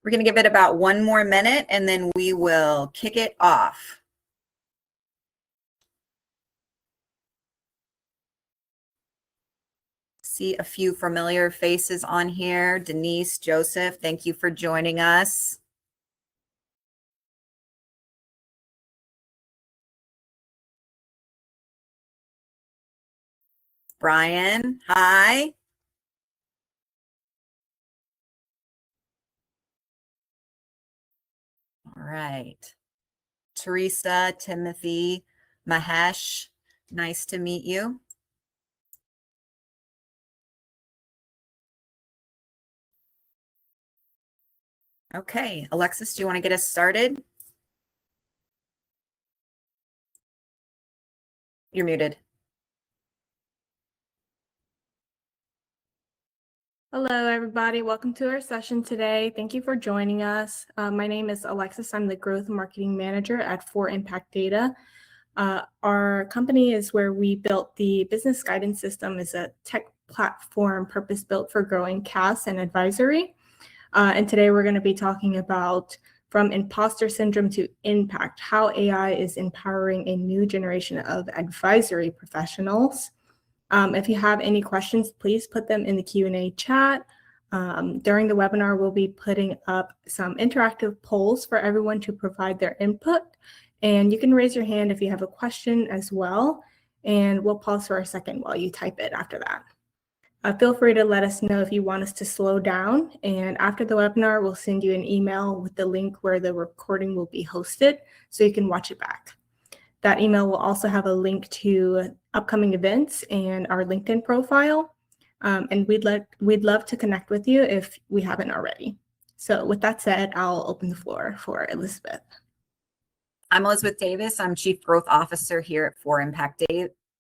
We're going to give it about 1 more minute and then we will kick it off. See a few familiar faces on here. Denise, Joseph, thank you for joining us. Brian, hi. All right. Teresa, Timothy, Mahesh, nice to meet you. Okay, Alexis, do you want to get us started? You're muted. Hello, everybody. Welcome to our session today. Thank you for joining us. My name is Alexis. I'm the Growth Marketing Manager at For Impact Data. Our company is where we built the business guidance system. It's a tech platform purpose-built for growing CAS and advisory. And today we're going to be talking about from imposter syndrome to impact, how AI is empowering a new generation of advisory professionals. If you have any questions, please put them in the Q&A chat. During the webinar, we'll be putting up some interactive polls for everyone to provide their input. And you can raise your hand if you have a question as well. And we'll pause for a second while you type it after that. Feel free to let us know if you want us to slow down. And after the webinar, we'll send you an email with the link where the recording will be hosted so you can watch it back. That email will also have a link to upcoming events and our LinkedIn profile. And we'd love to connect with you if we haven't already. So with that said, I'll open the floor for Elizabeth. I'm Elizabeth Davis. I'm Chief Growth Officer here at For Impact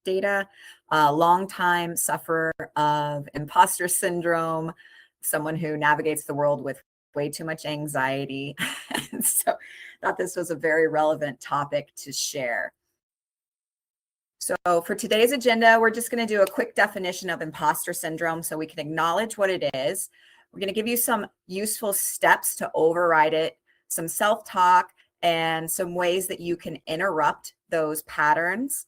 Data, a longtime sufferer of imposter syndrome, someone who navigates the world with way too much anxiety. So I thought this was a very relevant topic to share. So for today's agenda, we're just going to do a quick definition of imposter syndrome so we can acknowledge what it is. We're going to give you some useful steps to override it, some self-talk, and some ways that you can interrupt those patterns.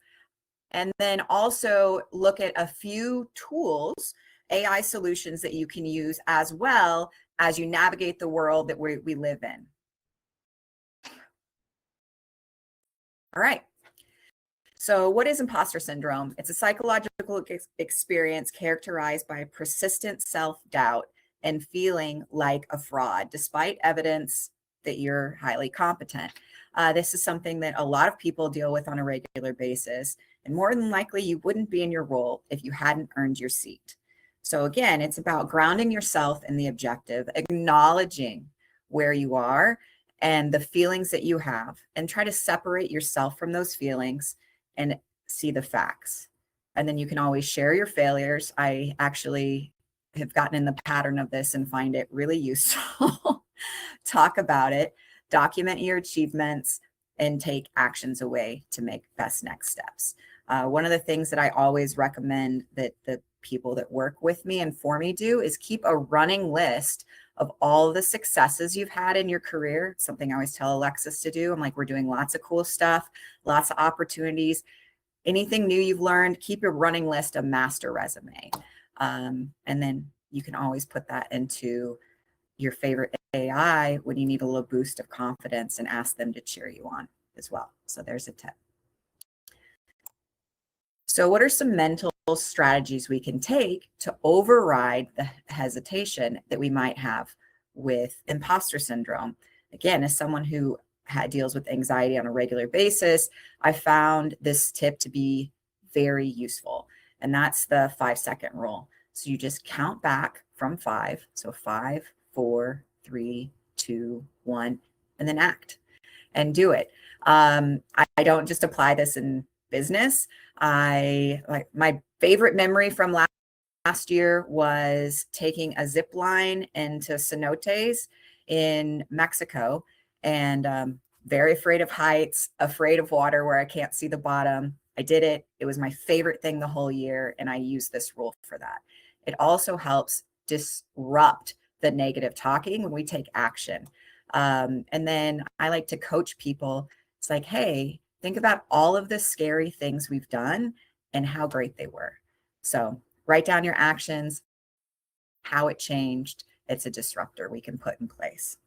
And then also look at a few tools, AI solutions that you can use as well as you navigate the world that we live in. All right. So what is imposter syndrome? It's a psychological experience characterized by persistent self-doubt and feeling like a fraud, despite evidence that you're highly competent. This is something that a lot of people deal with on a regular basis, and more than likely you wouldn't be in your role if you hadn't earned your seat. So again, it's about grounding yourself in the objective, acknowledging where you are and the feelings that you have, and try to separate yourself from those feelings and see the facts. And then you can always share your failures. I actually have gotten in the pattern of this and find it really useful. Talk about it, document your achievements, and take actions away to make best next steps. One of the things that I always recommend that the people that work with me and for me do is keep a running list of all the successes you've had in your career. It's something I always tell Alexis to do. I'm like, we're doing lots of cool stuff, lots of opportunities. Anything new you've learned, keep a running list, a master resume. And then you can always put that into your favorite AI when you need a little boost of confidence and ask them to cheer you on as well. So there's a tip. So what are some mental strategies we can take to override the hesitation that we might have with imposter syndrome? Again, as someone who deals with anxiety on a regular basis, I found this tip to be very useful, and that's the 5-second rule. So you just count back from 5. So 5, 4, 3, 2, 1, and then act and do it. I don't just apply this in business. My favorite memory from last year was taking a zip line into cenotes in Mexico, and very afraid of heights, afraid of water where I can't see the bottom. I did it. It was my favorite thing the whole year, and I use this rule for that. It also helps disrupt the negative talking when we take action. And then I like to coach people. It's like, hey, think about all of the scary things we've done and how great they were. So write down your actions, how it changed. It's a disruptor we can put in place.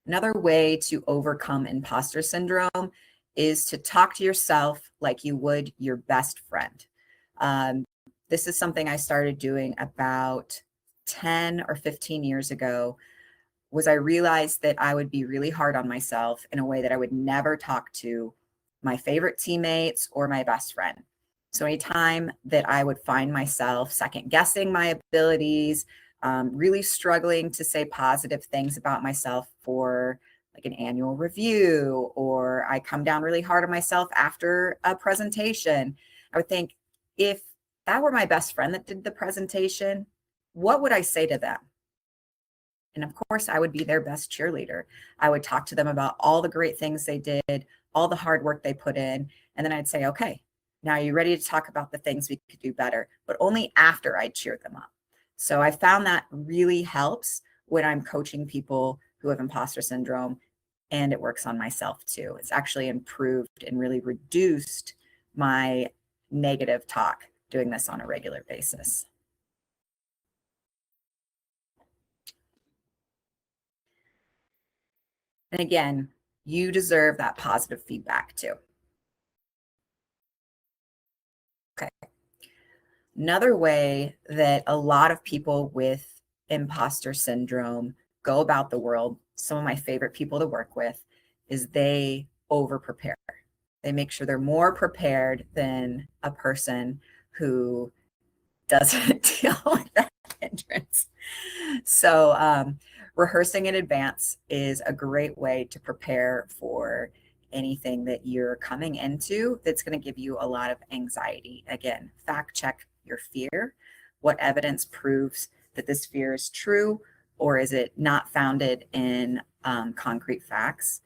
Another way to overcome imposter syndrome is to talk to yourself like you would your best friend. This is something I started doing about 10 or 15 years ago. Was I realized that I would be really hard on myself in a way that I would never talk to my favorite teammates or my best friend. So anytime that I would find myself second guessing my abilities, really struggling to say positive things about myself for like an annual review, or I come down really hard on myself after a presentation, I would think, if that were my best friend that did the presentation, what would I say to them? And of course, I would be their best cheerleader. I would talk to them about all the great things they did, all the hard work they put in. And then I'd say, okay, now are you ready to talk about the things we could do better? But only after I cheered them up. So I found that really helps when I'm coaching people who have imposter syndrome, and it works on myself too. It's actually improved and really reduced my negative talk doing this on a regular basis. And again, you deserve that positive feedback too. Okay. Another way that a lot of people with imposter syndrome go about the world, some of my favorite people to work with, is they over prepare. They make sure they're more prepared than a person who doesn't deal with that hindrance. So rehearsing in advance is a great way to prepare for anything that you're coming into that's going to give you a lot of anxiety. Again, fact check your fear. What evidence proves that this fear is true, or is it not founded in concrete facts?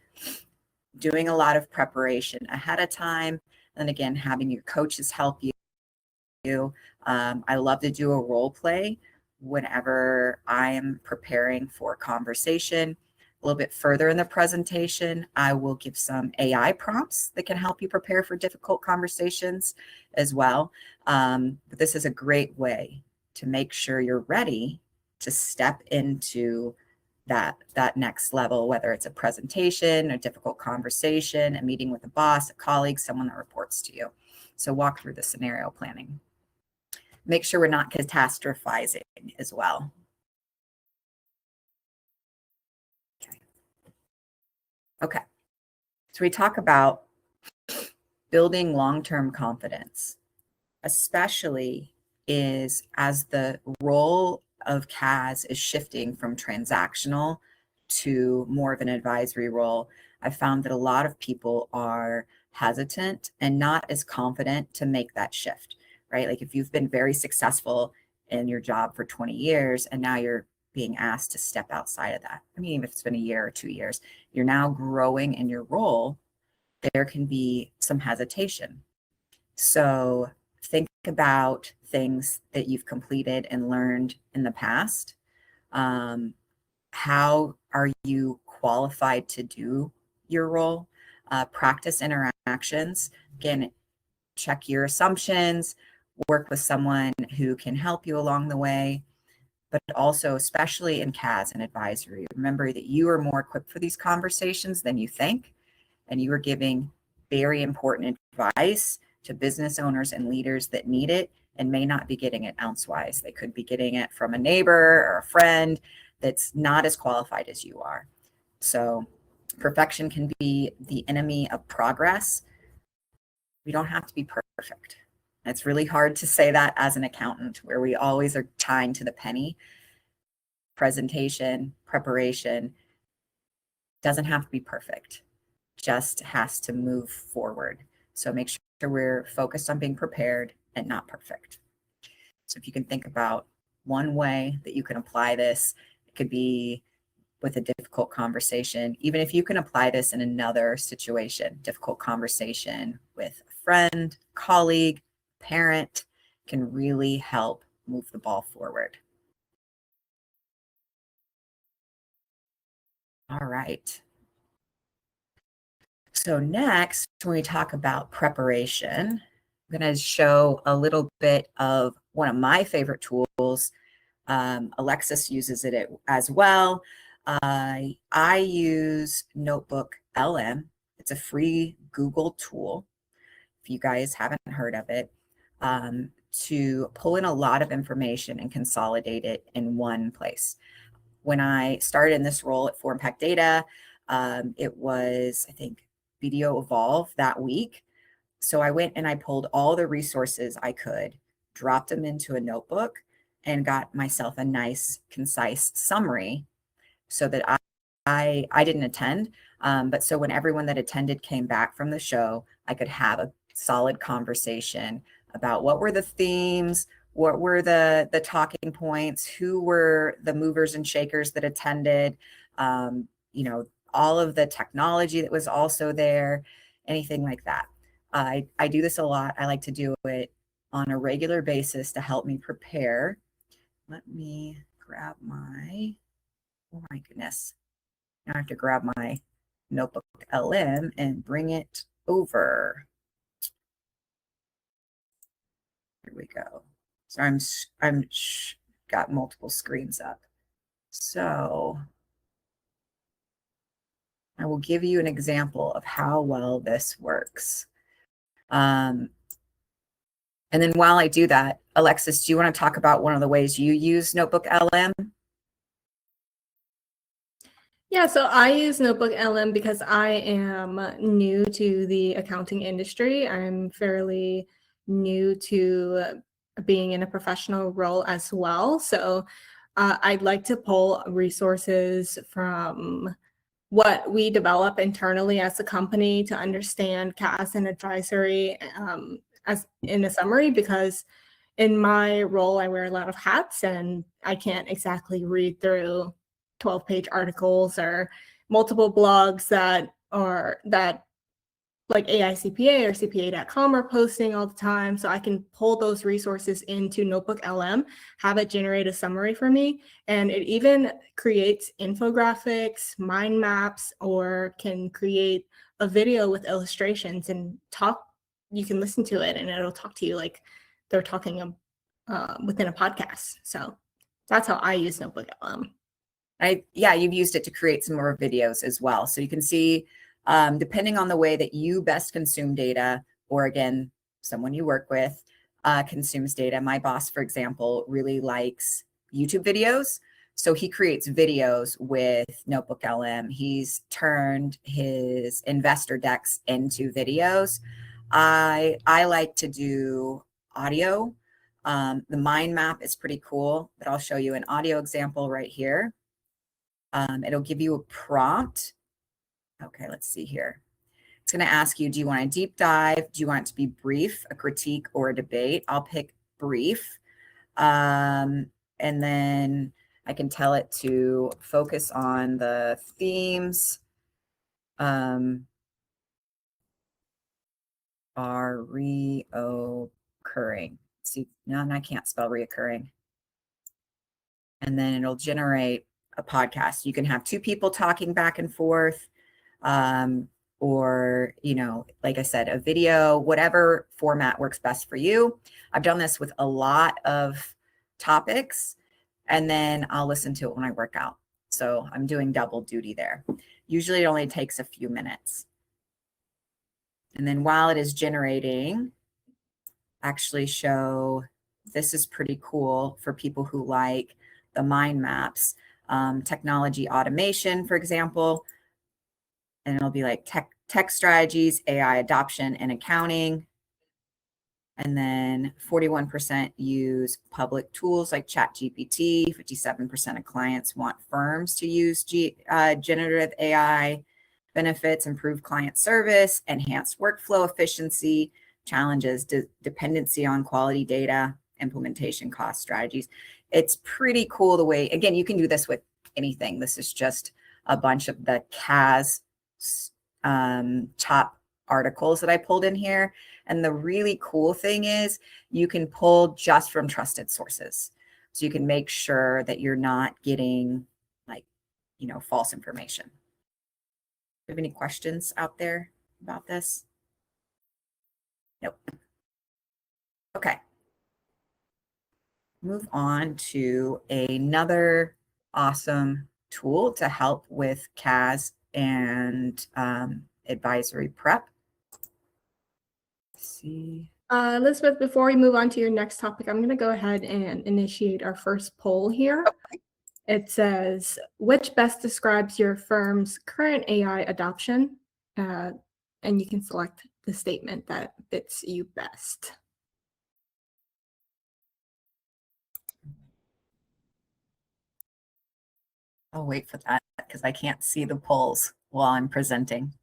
Doing a lot of preparation ahead of time, and again, having your coaches help you. I love to do a role play whenever I am preparing for a conversation. A little bit further in the presentation, I will give some AI prompts that can help you prepare for difficult conversations as well. But this is a great way to make sure you're ready to step into that next level, whether it's a presentation, a difficult conversation, a meeting with a boss, a colleague, someone that reports to you. So walk through the scenario planning. Make sure we're not catastrophizing as well. Okay. So we talk about building long-term confidence, especially is as the role of CAS is shifting from transactional to more of an advisory role. I found that a lot of people are hesitant and not as confident to make that shift, right? Like if you've been very successful in your job for 20 years and now you're being asked to step outside of that. I mean, even if it's been a year or 2 years, you're now growing in your role, there can be some hesitation. So think about things that you've completed and learned in the past. How are you qualified to do your role? Practice interactions. Again, check your assumptions, work with someone who can help you along the way, but also, especially in CAS and advisory, remember that you are more equipped for these conversations than you think, and you are giving very important advice to business owners and leaders that need it and may not be getting it ounce-wise. They could be getting it from a neighbor or a friend that's not as qualified as you are. So perfection can be the enemy of progress. We don't have to be perfect. It's really hard to say that as an accountant, where we always are tying to the penny. Presentation, preparation doesn't have to be perfect, just has to move forward. So make sure we're focused on being prepared and not perfect. So if you can think about one way that you can apply this, it could be with a difficult conversation. Even if you can apply this in another situation, difficult conversation with a friend, colleague, parent, can really help move the ball forward. All right. So next, when we talk about preparation, I'm going to show a little bit of one of my favorite tools. Alexis uses it as well. I use Notebook LM. It's a free Google tool, if you guys haven't heard of it, to pull in a lot of information and consolidate it in one place. When I started in this role at 4Impact Data, it was, I think, Video Evolve that week. So I went and I pulled all the resources I could, dropped them into a notebook, and got myself a nice, concise summary so that I didn't attend. But so when everyone that attended came back from the show, I could have a solid conversation about what were the themes, what were the talking points, who were the movers and shakers that attended, all of the technology that was also there, anything like that. I do this a lot. I like to do it on a regular basis to help me prepare. Let me grab oh my goodness. Now I have to grab my Notebook LM and bring it over. Here we go. So I'm got multiple screens up. So I will give you an example of how well this works. And then while I do that, Alexis, do you want to talk about one of the ways you use Notebook LM? Yeah, so I use Notebook LM because I am new to the accounting industry. I'm fairly new to being in a professional role as well. So I'd like to pull resources from what we develop internally as a company to understand CAS and advisory as in a summary, because in my role, I wear a lot of hats and I can't exactly read through 12-page articles or multiple blogs that like AICPA or CPA.com are posting all the time. So I can pull those resources into Notebook LM, have it generate a summary for me. And it even creates infographics, mind maps, or can create a video with illustrations and talk. You can listen to it and it'll talk to you like they're talking within a podcast. So that's how I use Notebook LM. You've used it to create some more videos as well. So you can see, depending on the way that you best consume data, or again, someone you work with consumes data. My boss, for example, really likes YouTube videos. So he creates videos with Notebook LM. He's turned his investor decks into videos. I like to do audio. The mind map is pretty cool, but I'll show you an audio example right here. It'll give you a prompt. Okay, let's see here. It's going to ask you, do you want a deep dive? Do you want it to be brief, a critique, or a debate? I'll pick brief. And then I can tell it to focus on the themes are reoccurring. See, no, I can't spell reoccurring. And then it'll generate a podcast. You can have two people talking back and forth, or, like I said, a video, whatever format works best for you. I've done this with a lot of topics, and then I'll listen to it when I work out. So I'm doing double duty there. Usually it only takes a few minutes. And then while it is generating, actually show, this is pretty cool for people who like the mind maps, technology automation, for example, and it'll be like tech strategies, AI adoption and accounting. And then 41% use public tools like ChatGPT. 57% of clients want firms to use generative AI. Benefits: improve client service, enhanced workflow efficiency. Challenges: dependency on quality data, implementation cost strategies. It's pretty cool the way, again, you can do this with anything. This is just a bunch of the CAS top articles that I pulled in here. And the really cool thing is you can pull just from trusted sources. So you can make sure that you're not getting like, false information. Do you have any questions out there about this? Nope. Okay. Move on to another awesome tool to help with CAS and advisory prep. Let's see. Elizabeth, before we move on to your next topic, I'm going to go ahead and initiate our first poll here. Okay. It says, which best describes your firm's current AI adoption? And you can select the statement that fits you best. I'll wait for that because I can't see the polls while I'm presenting.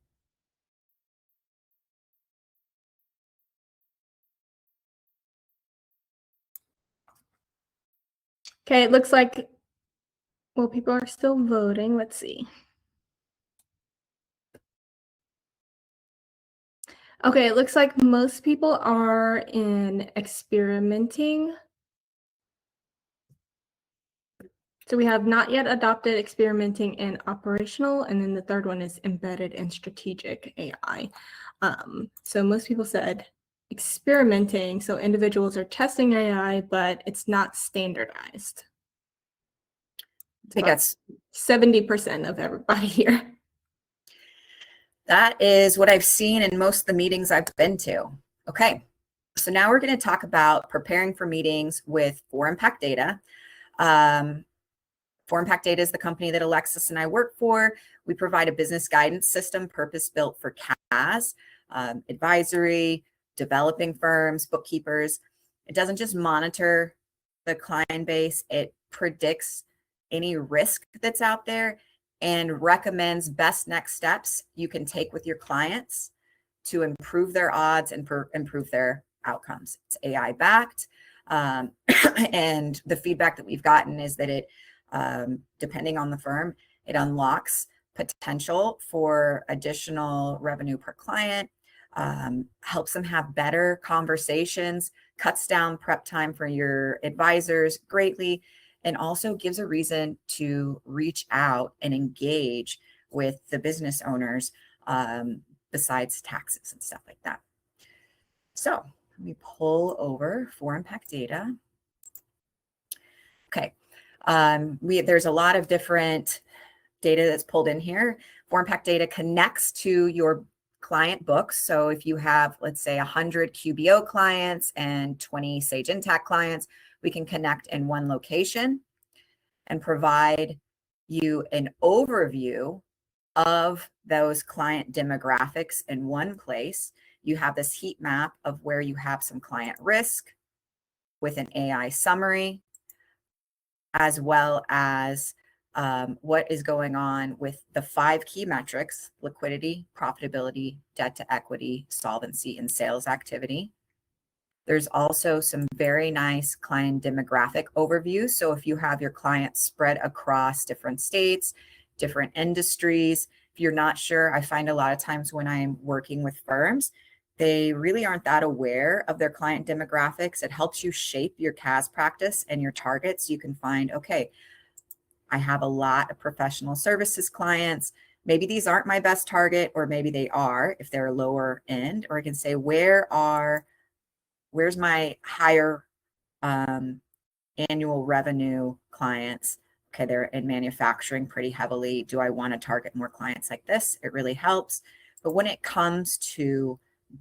Okay, it looks like, well, people are still voting. Let's see. Okay, it looks like most people are in experimenting. So we have not yet adopted, experimenting, and operational. And then the third one is embedded and strategic AI. So most people said experimenting. So individuals are testing AI, but it's not standardized. I think that's 70% of everybody here. That is what I've seen in most of the meetings I've been to. Okay, so now we're going to talk about preparing for meetings with 4Impact Data. 4Impact Data is the company that Alexis and I work for. We provide a business guidance system purpose-built for CAS, advisory, developing firms, bookkeepers. It doesn't just monitor the client base, it predicts any risk that's out there and recommends best next steps you can take with your clients to improve their odds and improve their outcomes. It's AI backed. And the feedback that we've gotten is that it, depending on the firm, it unlocks potential for additional revenue per client, helps them have better conversations, cuts down prep time for your advisors greatly, and also gives a reason to reach out and engage with the business owners besides taxes and stuff like that. So let me pull over 4Impact Data. Okay, there's a lot of different data that's pulled in here. 4Impact Data connects to your client books. So if you have, let's say, 100 QBO clients and 20 Sage Intacct clients, we can connect in one location and provide you an overview of those client demographics in one place. You have this heat map of where you have some client risk with an AI summary, as well as what is going on with the 5 key metrics: liquidity, profitability, debt to equity, solvency, and sales activity. There's also some very nice client demographic overviews. So if you have your clients spread across different states, different industries, if you're not sure, I find a lot of times when I'm working with firms, they really aren't that aware of their client demographics. It helps you shape your CAS practice and your targets. You can find, okay, I have a lot of professional services clients. Maybe these aren't my best target, or maybe they are if they're lower end. Or I can say, where's my higher annual revenue clients? Okay, they're in manufacturing pretty heavily. Do I want to target more clients like this? It really helps. But when it comes to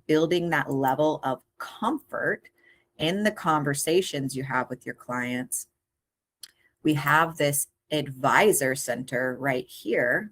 building that level of comfort in the conversations you have with your clients, we have this advisor center right here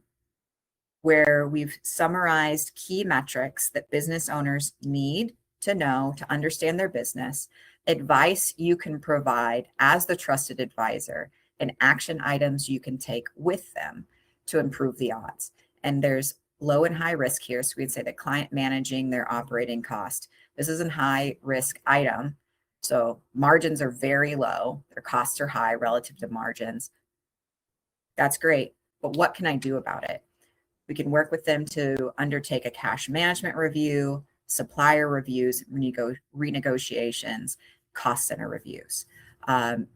where we've summarized key metrics that business owners need to know to understand their business, advice you can provide as the trusted advisor, and action items you can take with them to improve the odds. And there's low and high risk here. So we'd say the client managing their operating cost. This is a high risk item. So margins are very low. Their costs are high relative to margins. That's great. But what can I do about it? We can work with them to undertake a cash management review, supplier reviews, renegotiations, cost center reviews.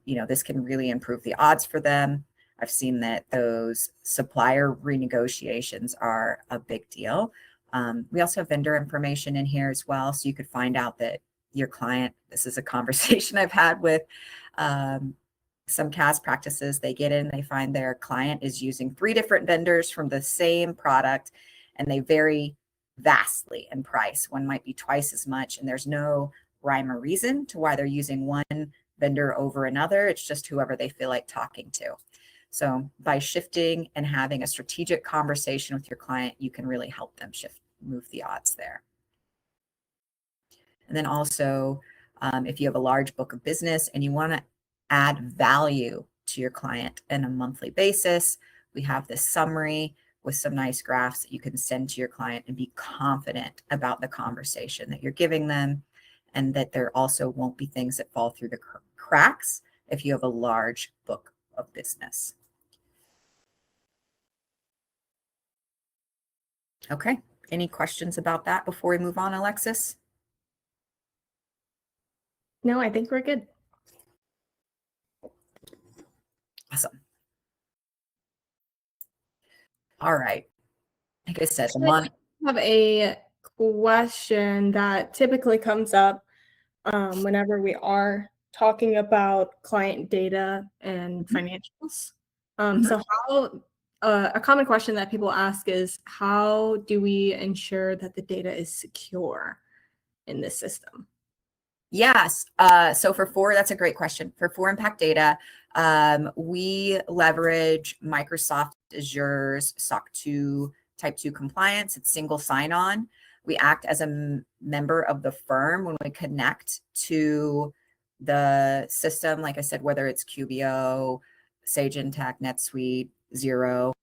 This can really improve the odds for them. I've seen that those supplier renegotiations are a big deal. We also have vendor information in here as well, so you could find out that your client, this is a conversation I've had with some CAS practices. They get in, they find their client is using 3 different vendors from the same product, and they vary vastly in price. One might be twice as much, and there's no rhyme or reason to why they're using one vendor over another. It's just whoever they feel like talking to. So by shifting and having a strategic conversation with your client, you can really help them move the odds there. And then also, if you have a large book of business and you want to add value to your client on a monthly basis, we have this summary with some nice graphs that you can send to your client and be confident about the conversation that you're giving them, and that there also won't be things that fall through the cracks if you have a large book of business. Okay, any questions about that before we move on, Alexis? No, I think we're good. Awesome. All right. Like I said, I have a question that typically comes up whenever we are talking about client data and financials. So how a common question that people ask is, how do we ensure that the data is secure in this system? Yes. So that's a great question. For 4Impact Data, we leverage Microsoft Azure's SOC 2 Type 2 compliance. It's single sign-on. We act as a member of the firm when we connect to the system, like I said, whether it's QBO, Sage Intacct, NetSuite, Xero.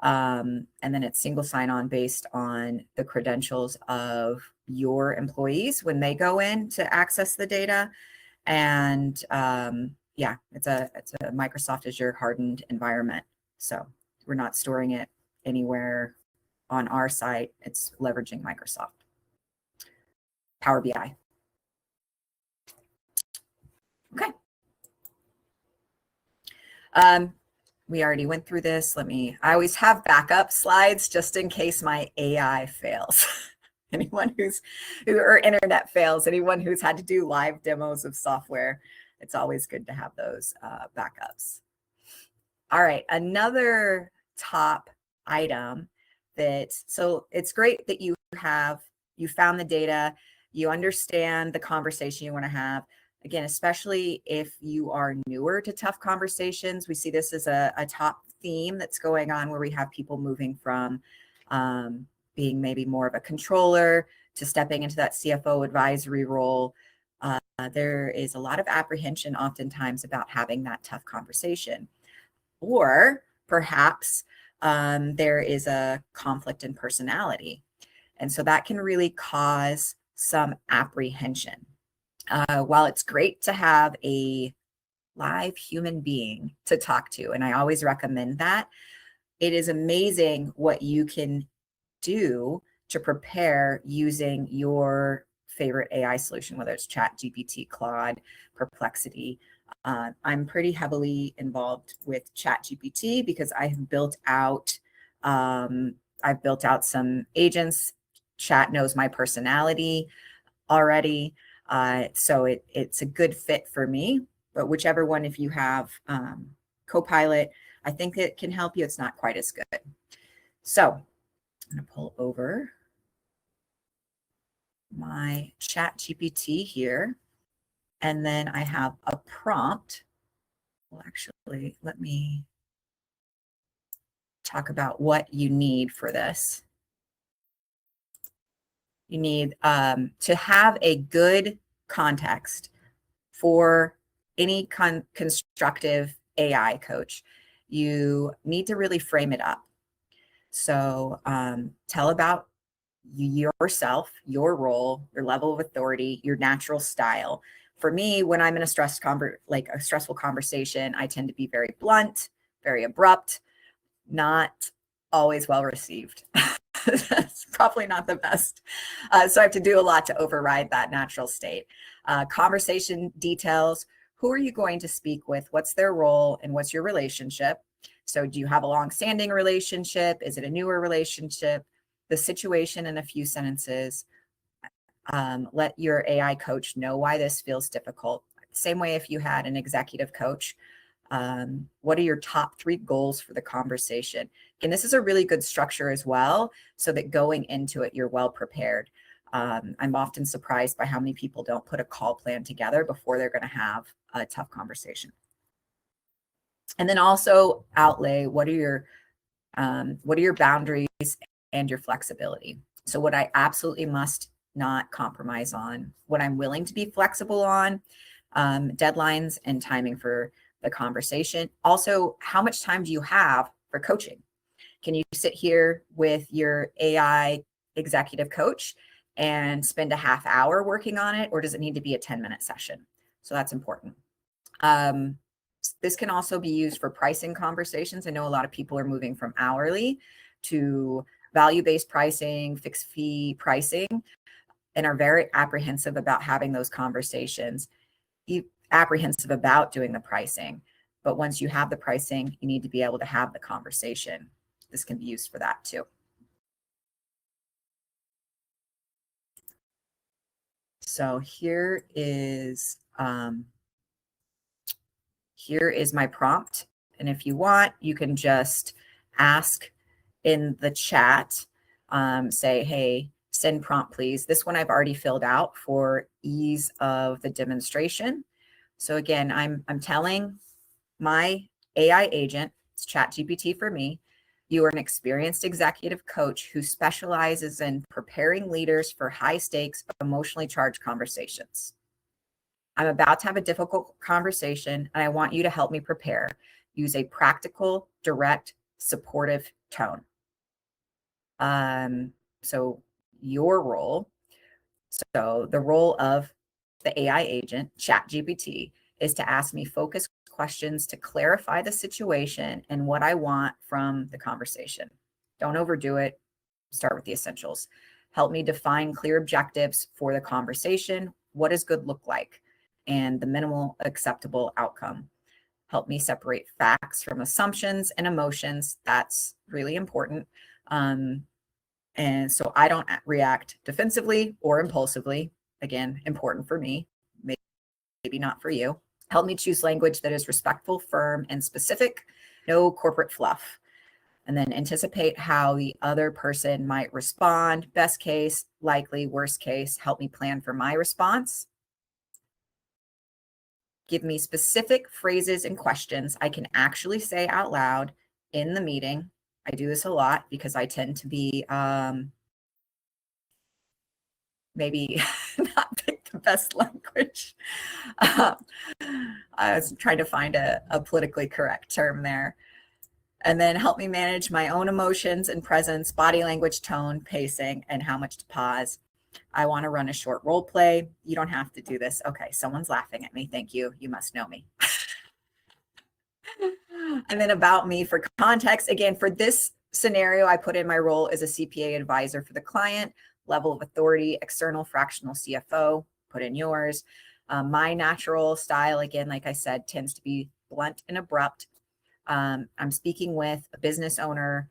And then it's single sign-on based on the credentials of your employees when they go in to access the data. And yeah, it's a Microsoft Azure hardened environment. So we're not storing it anywhere on our site. It's leveraging Microsoft. Power BI. Okay. We already went through this. I always have backup slides just in case my AI fails. Or internet fails, anyone who's had to do live demos of software, it's always good to have those backups. All right, another top item so it's great that you found the data, you understand the conversation you want to have. Again, especially if you are newer to tough conversations, we see this as a top theme that's going on, where we have people moving from being maybe more of a controller to stepping into that CFO advisory role. There is a lot of apprehension oftentimes about having that tough conversation. Or perhaps there is a conflict in personality. And so that can really cause some apprehension. While it's great to have a live human being to talk to, and I always recommend that, it is amazing what you can do to prepare using your favorite AI solution, whether it's ChatGPT, Claude, Perplexity. I'm pretty heavily involved with ChatGPT because I have built out some agents. Chat knows my personality already. So it's a good fit for me, but whichever one, if you have Copilot, I think it can help you. It's not quite as good. So I'm going to pull over my ChatGPT here, and then I have a prompt. Well, actually, let me talk about what you need for this. You need to have a good context for any constructive AI coach. You need to really frame it up. So tell about yourself, your role, your level of authority, your natural style. For me, when I'm in a stressful conversation, I tend to be very blunt, very abrupt, not always well received. That's probably not the best. So I have to do a lot to override that natural state. Conversation details. Who are you going to speak with? What's their role and what's your relationship? So do you have a long-standing relationship? Is it a newer relationship? The situation in a few sentences. Let your AI coach know why this feels difficult. Same way if you had an executive coach. What are your top 3 goals for the conversation? And this is a really good structure as well, so that going into it, you're well prepared. I'm often surprised by how many people don't put a call plan together before they're going to have a tough conversation. And then also outlay, what are your boundaries and your flexibility? So what I absolutely must not compromise on, what I'm willing to be flexible on, deadlines and timing for the conversation. Also, how much time do you have for coaching? Can you sit here with your AI executive coach and spend a half hour working on it, or does it need to be a 10-minute session? So that's important. This can also be used for pricing conversations. I know a lot of people are moving from hourly to value-based pricing, fixed fee pricing, and are very apprehensive about having those conversations, apprehensive about doing the pricing. But once you have the pricing, you need to be able to have the conversation. This can be used for that too. So here is my prompt. And if you want, you can just ask in the chat, say, hey, send prompt, please. This one I've already filled out for ease of the demonstration. So again, I'm telling my AI agent, it's ChatGPT for me, you are an experienced executive coach who specializes in preparing leaders for high stakes, emotionally charged conversations. I'm about to have a difficult conversation and I want you to help me prepare. Use a practical, direct, supportive tone. So your role, so the role of the AI agent, ChatGPT, is to ask me focused questions to clarify the situation and what I want from the conversation. Don't overdo it. Start with the essentials. Help me define clear objectives for the conversation. What does good look like? And the minimal acceptable outcome. Help me separate facts from assumptions and emotions. That's really important. And so I don't react defensively or impulsively. Again, important for me, maybe not for you. Help me choose language that is respectful, firm, and specific. No corporate fluff. And then anticipate how the other person might respond. Best case, likely, worst case. Help me plan for my response. Give me specific phrases and questions I can actually say out loud in the meeting. I do this a lot because I tend to be maybe not pick the best language. I was trying to find a politically correct term there. And then help me manage my own emotions and presence, body language, tone, pacing, and how much to pause. I want to run a short role play. You don't have to do this. Okay, someone's laughing at me. Thank you. You must know me. And then about me for context. Again, for this scenario, I put in my role as a CPA advisor for the client, level of authority, external fractional CFO, put in yours. My natural style, again, like I said, tends to be blunt and abrupt. I'm speaking with a business owner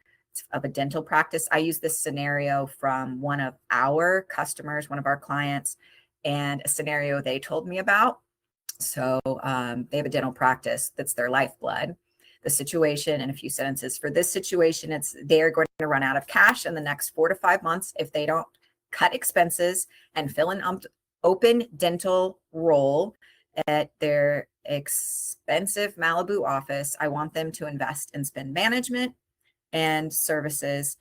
of a dental practice. I use this scenario from one of our customers, one of our clients, and a scenario they told me about. So they have a dental practice that's their lifeblood. The situation in a few sentences. For this situation, it's they're going to run out of cash in the next 4 to 5 months if they don't cut expenses and fill an open dental role at their expensive Malibu office. I want them to invest in spend management and services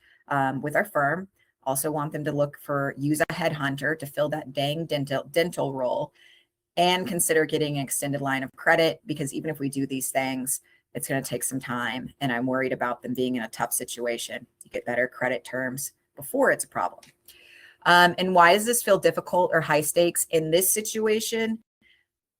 with our firm. Also want them to use a headhunter to fill that dang dental role, and consider getting an extended line of credit, because even if we do these things, it's going to take some time. And I'm worried about them being in a tough situation. You get better credit terms before it's a problem. And why does this feel difficult or high stakes in this situation?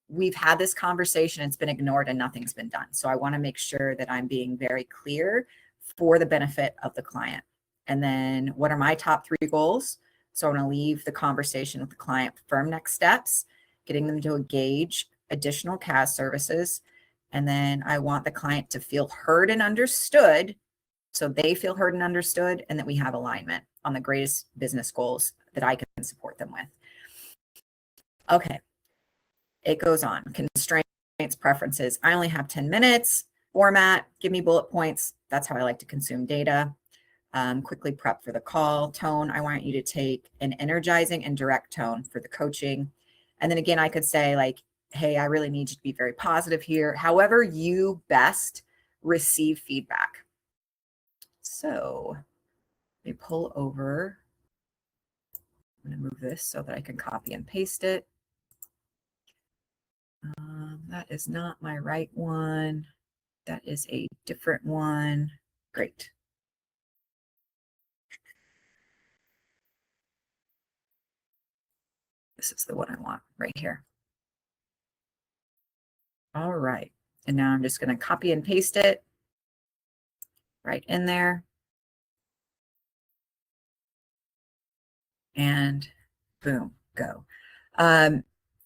We've had this conversation, it's been ignored and nothing's been done. So I want to make sure that I'm being very clear for the benefit of the client. And then what are my top 3 goals? So I'm going to leave the conversation with the client firm next steps, getting them to engage additional CAS services. And then I want the client to feel heard and understood, so they feel heard and understood, and that we have alignment on the greatest business goals that I can support them with. Okay, it goes on. Constraints, preferences. I only have 10 minutes. Format, give me bullet points. That's how I like to consume data. Quickly prep for the call. Tone, I want you to take an energizing and direct tone for the coaching. And then again, I could say like, hey, I really need you to be very positive here. However you best receive feedback. So let me pull over. I'm going to move this so that I can copy and paste it. That is not my right one. That is a different one. Great. This is the one I want right here. All right. And now I'm just going to copy and paste it right in there. And boom, go.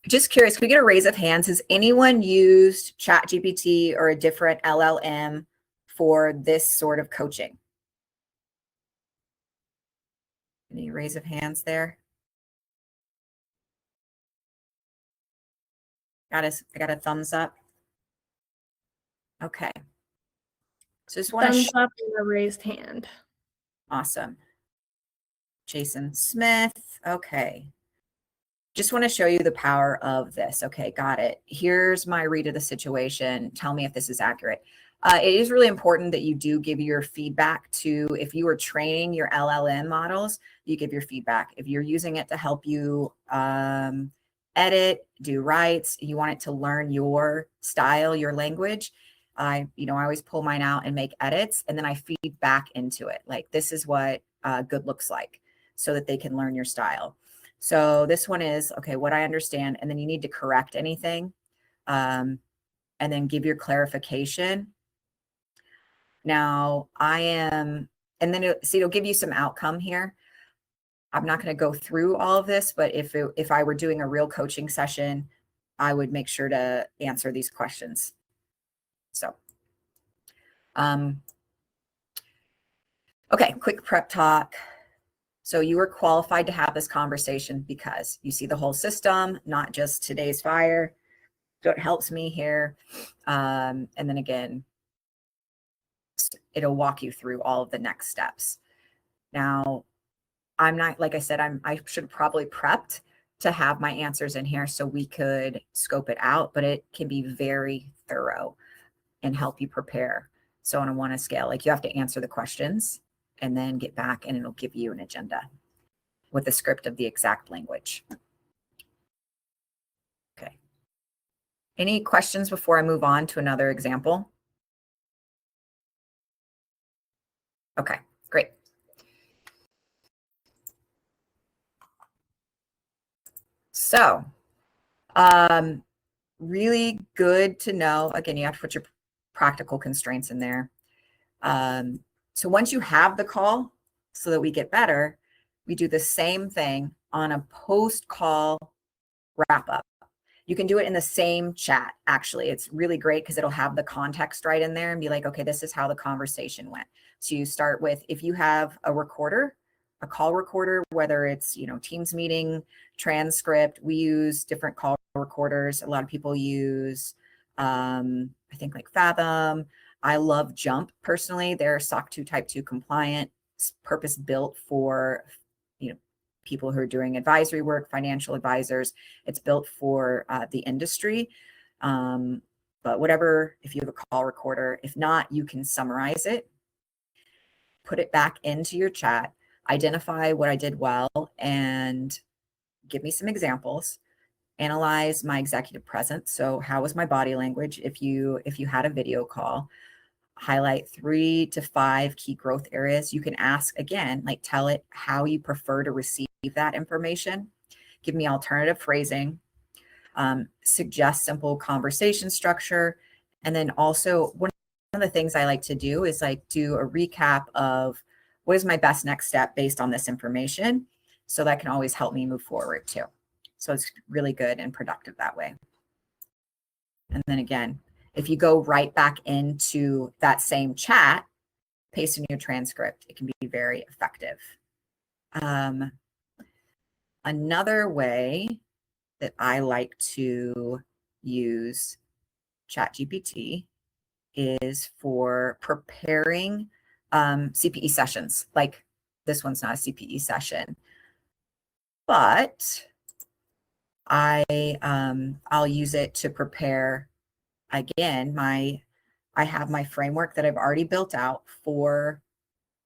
Just curious, can we get a raise of hands? Has anyone used ChatGPT or a different LLM for this sort of coaching? Any raise of hands there? I got a thumbs up. Okay. So just want to thumbs up and a raised hand. Awesome. Jason Smith. Okay. Just want to show you the power of this. Okay, got it. Here's my read of the situation. Tell me if this is accurate. It is really important that you do give your feedback to, if you are training your LLM models, you give your feedback. If you're using it to help you edit, do writes, you want it to learn your style, your language. I always pull mine out and make edits, and then I feed back into it. Like, this is what good looks like, so that they can learn your style. So this one is, okay, what I understand, and then you need to correct anything, and then give your clarification. Now and then it'll give you some outcome here. I'm not going to go through all of this, but if I were doing a real coaching session, I would make sure to answer these questions. So, okay, quick prep talk. So you were qualified to have this conversation because you see the whole system, not just today's fire. So it helps me here. And then again, it'll walk you through all of the next steps. Now, I'm not, like I said, I should have probably prepped to have my answers in here so we could scope it out, but it can be very thorough and help you prepare. So on a 1 scale, like, you have to answer the questions and then get back, and it'll give you an agenda with a script of the exact language. Okay. Any questions before I move on to another example? Okay, great. So, really good to know. Again, you have to put your practical constraints in there. So once you have the call, so that we get better, we do the same thing on a post-call wrap-up. You can do it in the same chat, actually. It's really great because it'll have the context right in there and be like, okay, this is how the conversation went. So you start with, if you have a recorder, a call recorder, whether it's, Teams meeting, transcript, we use different call recorders. A lot of people use, I think, like Fathom. I love Jump personally. They're SOC 2 Type 2 compliant, purpose built for, people who are doing advisory work, financial advisors. It's built for the industry. But whatever, if you have a call recorder, if not, you can summarize it, put it back into your chat, identify what I did well, and give me some examples. Analyze my executive presence. So how was my body language? If you had a video call, highlight 3 to 5 key growth areas. You can ask again, like, tell it how you prefer to receive that information. Give me alternative phrasing, suggest simple conversation structure. And then also, one of the things I like to do is like do a recap of what is my best next step based on this information. So that can always help me move forward too. So it's really good and productive that way. And then again, if you go right back into that same chat, paste in your transcript, it can be very effective. Another way that I like to use ChatGPT is for preparing CPE sessions. Like this one's not a CPE session, but I'll use it to prepare again I have my framework that I've already built out for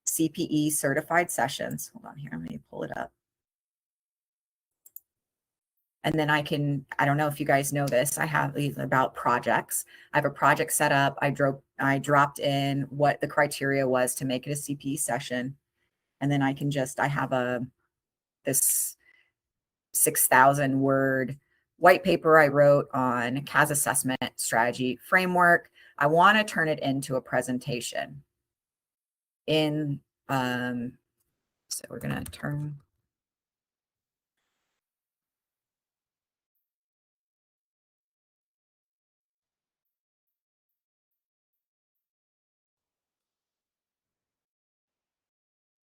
CPE certified sessions. Hold on here, let me pull it up. And then I don't know if you guys know this, I have about projects. I have a project set up. I dropped in what the criteria was to make it a CPE session. And then I have this 6,000 word white paper I wrote on CAS assessment strategy framework. I want to turn it into a presentation so we're going to turn.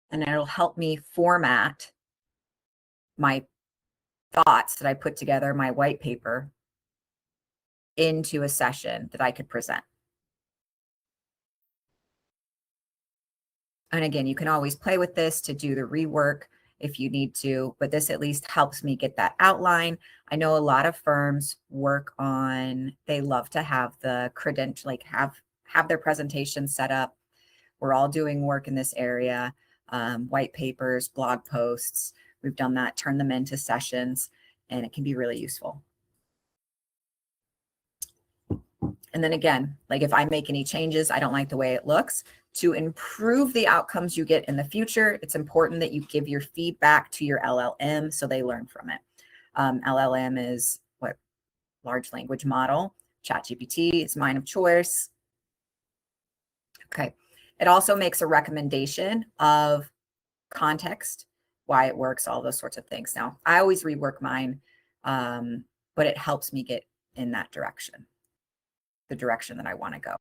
And it'll help me format my thoughts that I put together, my white paper, into a session that I could present. And again, you can always play with this to do the rework if you need to, but this at least helps me get that outline. I know a lot of firms they love to have the credential, like have their presentation set up. We're all doing work in this area, white papers, blog posts. We've done that, turn them into sessions, and it can be really useful. And then again, like if I make any changes, I don't like the way it looks. To improve the outcomes you get in the future, it's important that you give your feedback to your LLM so they learn from it. LLM is what? Large language model. ChatGPT is mine of choice. Okay. It also makes a recommendation of context, why it works, all those sorts of things. Now, I always rework mine, but it helps me get in that direction, the direction that I want to go.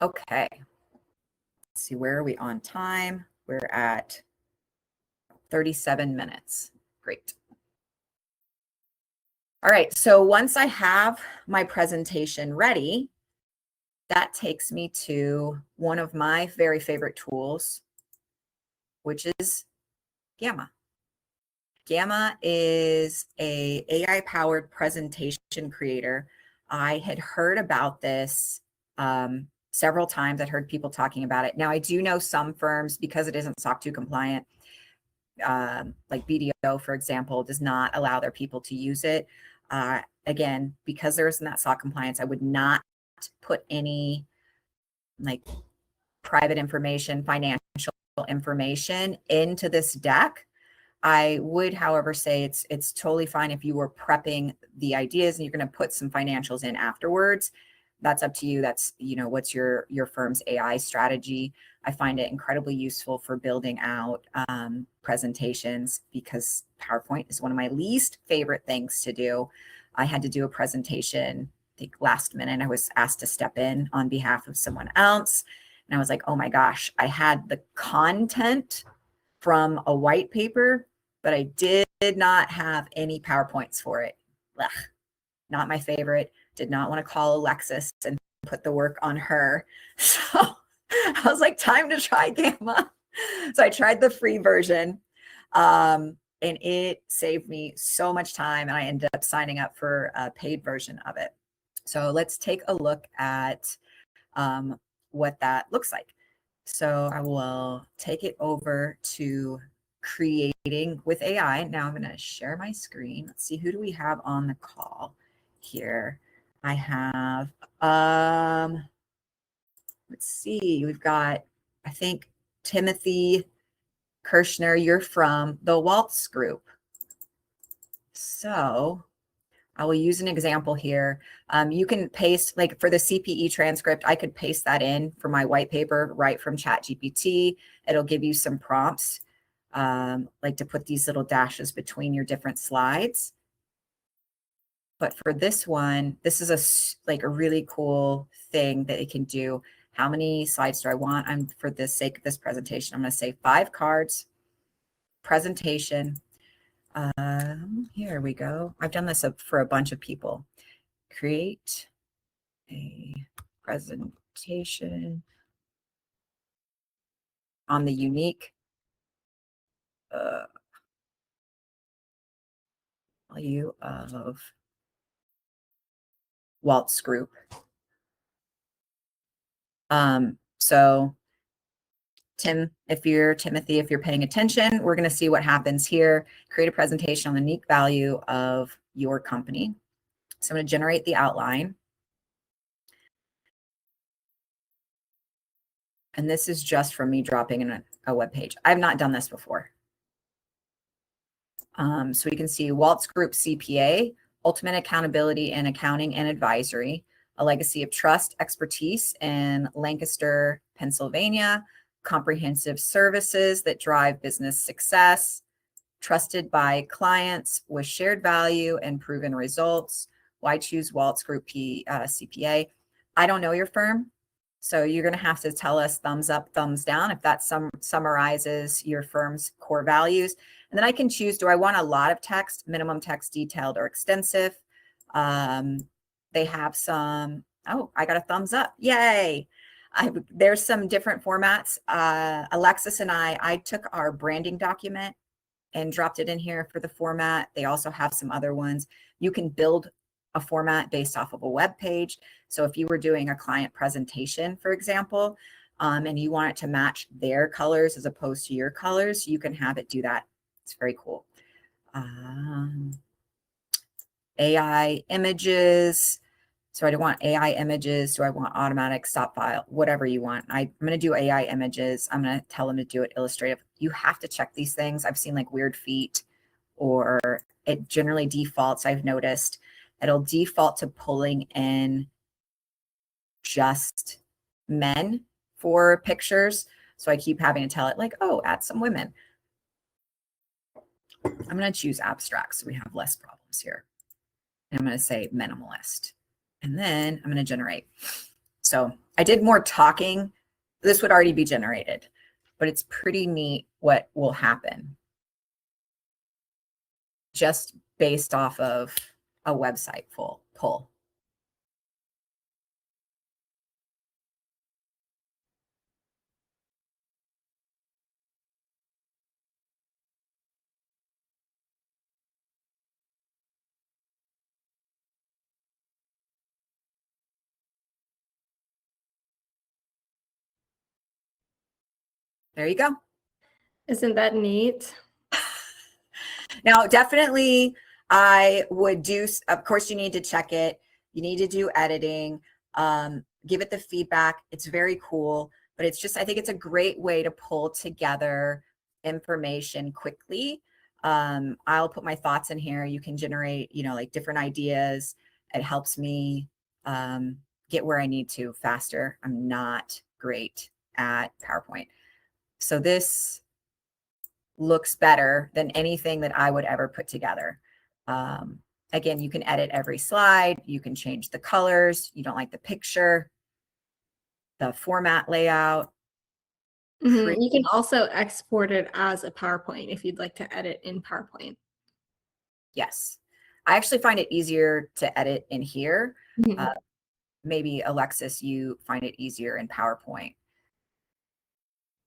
Okay. Let's see, where are we on time? We're at 37 minutes. Great. All right, so once I have my presentation ready, that takes me to one of my very favorite tools, which is Gamma. Gamma is a AI-powered presentation creator. I had heard about this several times. I'd heard people talking about it. Now, I do know some firms, because it isn't SOC 2 compliant, like BDO, for example, does not allow their people to use it. Again, because there isn't that SOC compliance, I would not put any like private information, financial information into this deck. I would, however, say it's totally fine if you were prepping the ideas and you're going to put some financials in afterwards. That's up to you. That's, what's your firm's AI strategy. I find it incredibly useful for building out presentations, because PowerPoint is one of my least favorite things to do. I had to do a presentation, I think last minute. I was asked to step in on behalf of someone else. And I was like, oh my gosh, I had the content from a white paper, but I did not have any PowerPoints for it. Ugh, not my favorite. Did not want to call Alexis and put the work on her. So I was like, time to try Gamma. So I tried the free version, and it saved me so much time. And I ended up signing up for a paid version of it. So let's take a look at what that looks like. So I will take it over to creating with AI. Now I'm going to share my screen. Let's see, who do we have on the call here? I have, let's see, we've got, I think, Timothy Kirshner. You're from the Waltz group. So I will use an example here. You can paste, like for the CPE transcript, I could paste that in for my white paper right from ChatGPT. It'll give you some prompts, like to put these little dashes between your different slides. But for this one, this is like a really cool thing that it can do. How many slides do I want? For the sake of this presentation, I'm going to say 5 cards, presentation. Here we go. I've done this for a bunch of people. Create a presentation on the unique value of Walt's group. So Timothy, if you're paying attention, we're going to see what happens here. Create a presentation on the unique value of your company. So I'm going to generate the outline. And this is just from me dropping in a web page. I've not done this before. So we can see Walt's Group CPA, ultimate accountability in accounting and advisory, a legacy of trust, expertise in Lancaster, Pennsylvania, comprehensive services that drive business success, trusted by clients with shared value and proven results. Why choose Walt's Group CPA? I don't know your firm, so you're going to have to tell us thumbs up, thumbs down if that summarizes your firm's core values. And then I can choose, do I want a lot of text, minimum text, detailed, or extensive? They have some, oh, I got a thumbs up. Yay. There's some different formats. Alexis and I took our branding document and dropped it in here for the format. They also have some other ones. You can build a format based off of a web page. So if you were doing a client presentation, for example, and you want it to match their colors as opposed to your colors, you can have it do that. It's very cool. AI images. So I don't want AI images. Do I want automatic stop file? Whatever you want. I'm going to do AI images. I'm going to tell them to do it illustrative. You have to check these things. I've seen like weird feet, or it generally defaults. I've noticed it'll default to pulling in just men for pictures. So I keep having to tell it like, oh, add some women. I'm going to choose abstract so we have less problems here. And I'm going to say minimalist. And then I'm going to generate. So I did more talking. This would already be generated, but it's pretty neat what will happen just based off of a website pull. There you go. Isn't that neat? Now, definitely I would do, of course, you need to check it. You need to do editing, give it the feedback. It's very cool, but it's just, I think it's a great way to pull together information quickly. I'll put my thoughts in here. You can generate, like different ideas. It helps me get where I need to faster. I'm not great at PowerPoint. So this looks better than anything that I would ever put together. Again, you can edit every slide. You can change the colors. You don't like the picture, the format layout. You can also export it as a PowerPoint if you'd like to edit in PowerPoint. Yes. I actually find it easier to edit in here. Maybe Alexis, you find it easier in PowerPoint.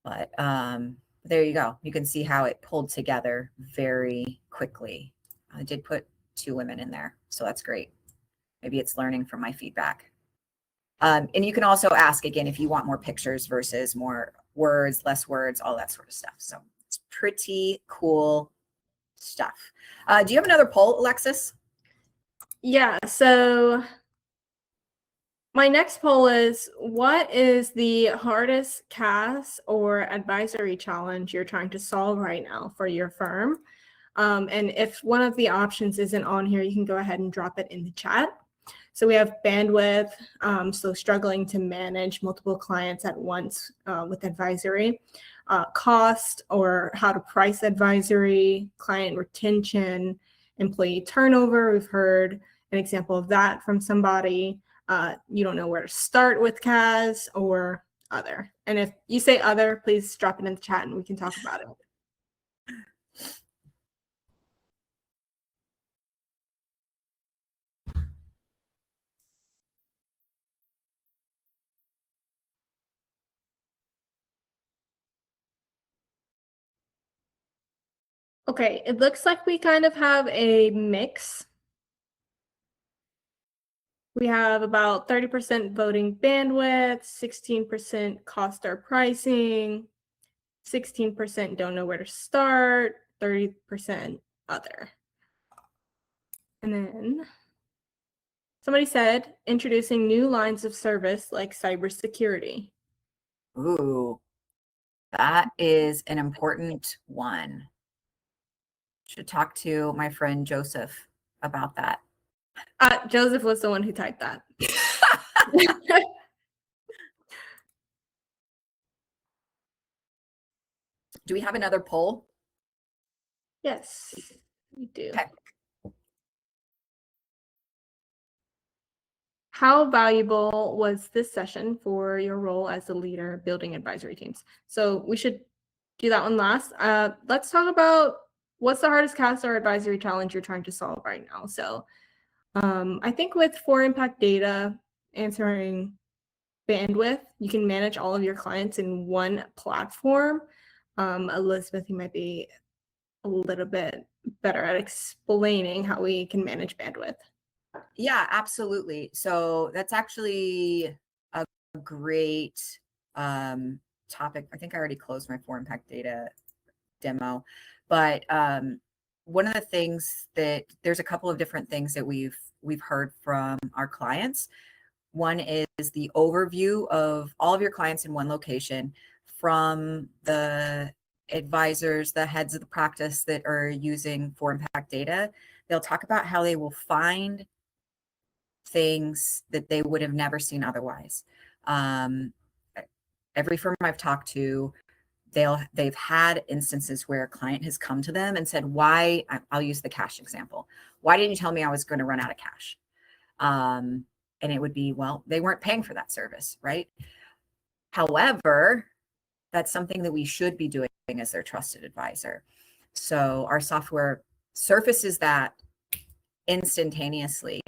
But there you go. You can see how it pulled together very quickly. I did put 2 women in there, so that's great. Maybe it's learning from my feedback. And you can also ask again if you want more pictures versus more words, less words, all that sort of stuff. So it's pretty cool stuff. Do you have another poll, Alexis? Yeah, so my next poll is, what is the hardest CAS or advisory challenge you're trying to solve right now for your firm? And if one of the options isn't on here, you can go ahead and drop it in the chat. So we have bandwidth, so struggling to manage multiple clients at once with advisory, cost or how to price advisory, client retention, employee turnover. We've heard an example of that from somebody. You don't know where to start with CAS or other. And if you say other, please drop it in the chat and we can talk about it. Okay, it looks like we kind of have a mix. We have about 30% voting bandwidth, 16% cost or pricing, 16% don't know where to start, 30% other. And then somebody said introducing new lines of service like cybersecurity. Ooh, that is an important one. Should talk to my friend Joseph about that. Joseph was the one who typed that. Do we have another poll? Yes, we do. Okay. How valuable was this session for your role as a leader building advisory teams? So we should do that one last. Let's talk about what's the hardest CAS or advisory challenge you're trying to solve right now. So I think with For Impact Data answering bandwidth, you can manage all of your clients in one platform. Elizabeth, you might be a little bit better at explaining how we can manage bandwidth. Yeah, absolutely. So that's actually a great topic. I think I already closed my For Impact Data demo, but one of the things that there's a couple of different things that we've heard from our clients. One is the overview of all of your clients in one location from the advisors, the heads of the practice that are using For Impact Data. They'll talk about how they will find things that they would have never seen otherwise. Every firm I've talked to, they've had instances where a client has come to them and said, why, I'll use the cash example. Why didn't you tell me I was going to run out of cash? And it would be, well, they weren't paying for that service, right? However, that's something that we should be doing as their trusted advisor. So our software surfaces that instantaneously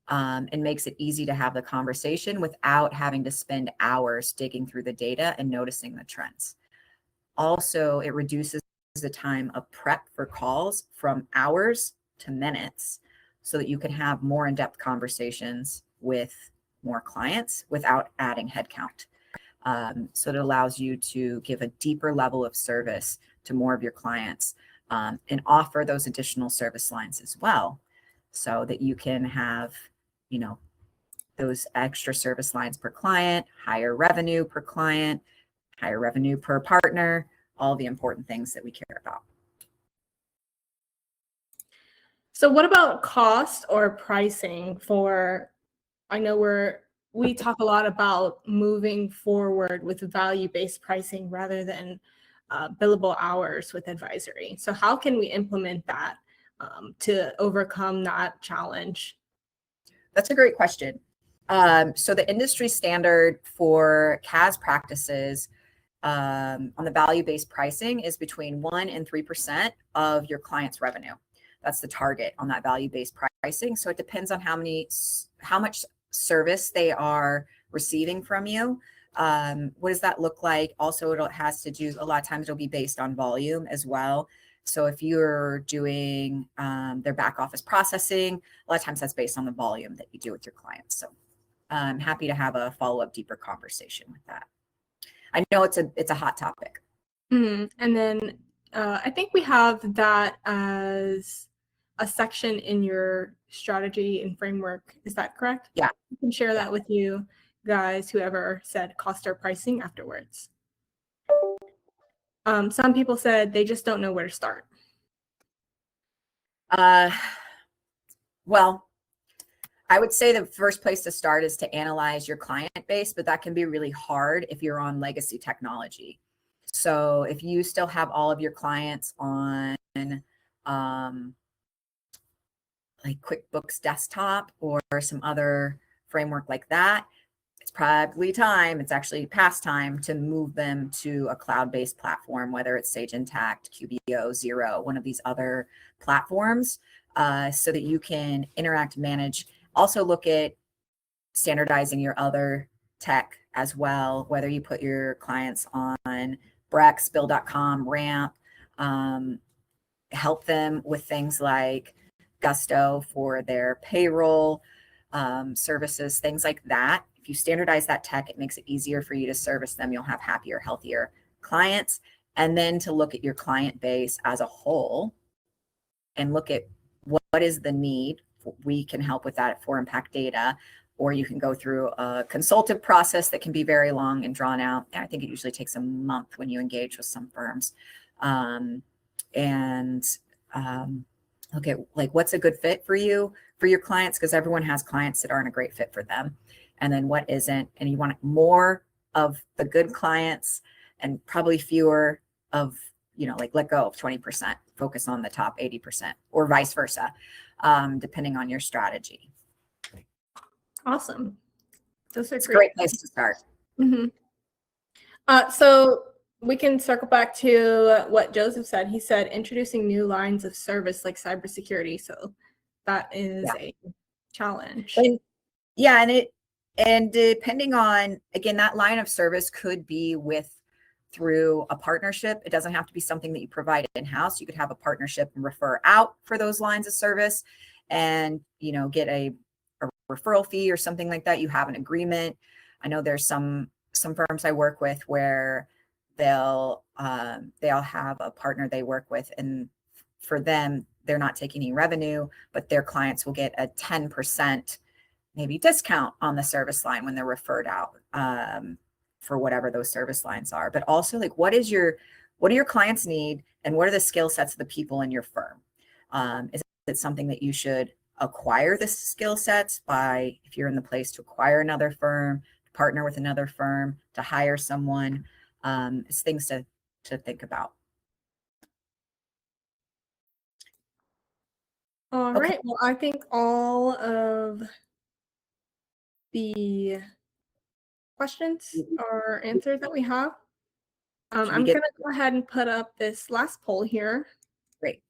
and makes it easy to have the conversation without having to spend hours digging through the data and noticing the trends. Also, it reduces the time of prep for calls from hours to minutes so that you can have more in-depth conversations with more clients without adding headcount. So it allows you to give a deeper level of service to more of your clients and offer those additional service lines as well so that you can have, you know, those extra service lines per client, higher revenue per client, higher revenue per partner, all the important things that we care about. So what about cost or pricing for, I know we talk a lot about moving forward with value-based pricing rather than billable hours with advisory. So how can we implement that to overcome that challenge? That's a great question. So the industry standard for CAS practices on the value-based pricing is between 1% and 3% of your client's revenue. That's the target on that value-based pricing. So it depends on how much service they are receiving from you. What does that look like? Also, it has to do, a lot of times it'll be based on volume as well. So if you're doing their back office processing, a lot of times that's based on the volume that you do with your clients. So I'm happy to have a follow-up deeper conversation with that. I know it's a hot topic. And then I think we have that as a section in your strategy and framework. Is that correct? Yeah. You can share that with you guys, whoever said cost or pricing afterwards. Some people said they just don't know where to start. Well, I would say the first place to start is to analyze your client base, but that can be really hard if you're on legacy technology. So if you still have all of your clients on like QuickBooks Desktop or some other framework like that, it's probably time, it's actually past time to move them to a cloud-based platform, whether it's Sage Intacct, QBO, Xero, one of these other platforms, so that you can interact, manage. Also look at standardizing your other tech as well, whether you put your clients on Brex, Bill.com, Ramp, help them with things like Gusto for their payroll services, things like that. If you standardize that tech, it makes it easier for you to service them. You'll have happier, healthier clients. And then to look at your client base as a whole and look at what is the need. We can help with that at For Impact Data, or you can go through a consultative process that can be very long and drawn out. I think it usually takes a month when you engage with some firms. Look at like what's a good fit for you, for your clients, because everyone has clients that aren't a great fit for them. And then what isn't, and you want more of the good clients and probably fewer of, like let go of 20%, focus on the top 80% or vice versa, depending on your strategy. Awesome. Those are It's a great place to start. So we can circle back to what Joseph said. He said introducing new lines of service like cybersecurity. So that is a challenge. And depending on, again, that line of service could be through a partnership. It doesn't have to be something that you provide in-house. You could have a partnership and refer out for those lines of service and, get a referral fee or something like that. You have an agreement. I know there's some firms I work with where they'll have a partner they work with, and for them, they're not taking any revenue, but their clients will get a 10% maybe discount on the service line when they're referred out for whatever those service lines are. But also, like, what do your clients need, and what are the skill sets of the people in your firm? Is it something that you should acquire the skill sets by, if you're in the place to acquire another firm, to partner with another firm, to hire someone? It's things to think about. All right. Well, I think all of the questions are answered that we have. I'm going to go ahead and put up this last poll here. Great.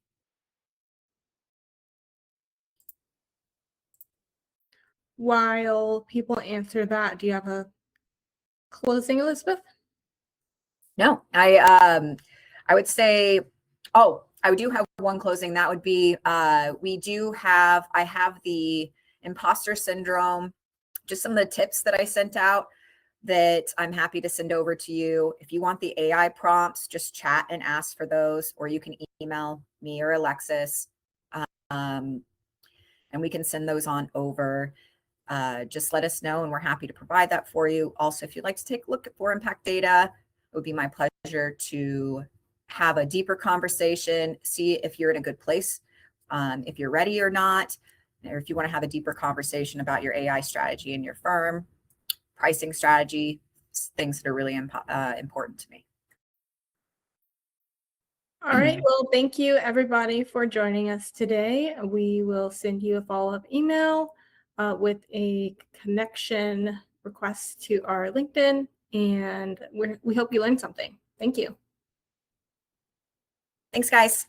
While people answer that, do you have a closing, Elizabeth? No, I would say, I do have one closing. That would be, I have the imposter syndrome, just some of the tips that I sent out that I'm happy to send over to you. If you want the AI prompts, just chat and ask for those, or you can email me or Alexis, and we can send those on over. Just let us know, and we're happy to provide that for you. Also, if you'd like to take a look at For Impact Data, it would be my pleasure to have a deeper conversation, see if you're in a good place, if you're ready or not, or if you want to have a deeper conversation about your AI strategy in your firm, pricing strategy, things that are really important to me. All right. Well, thank you, everybody, for joining us today. We will send you a follow-up email with a connection request to our LinkedIn, and we hope you learned something. Thank you. Thanks, guys.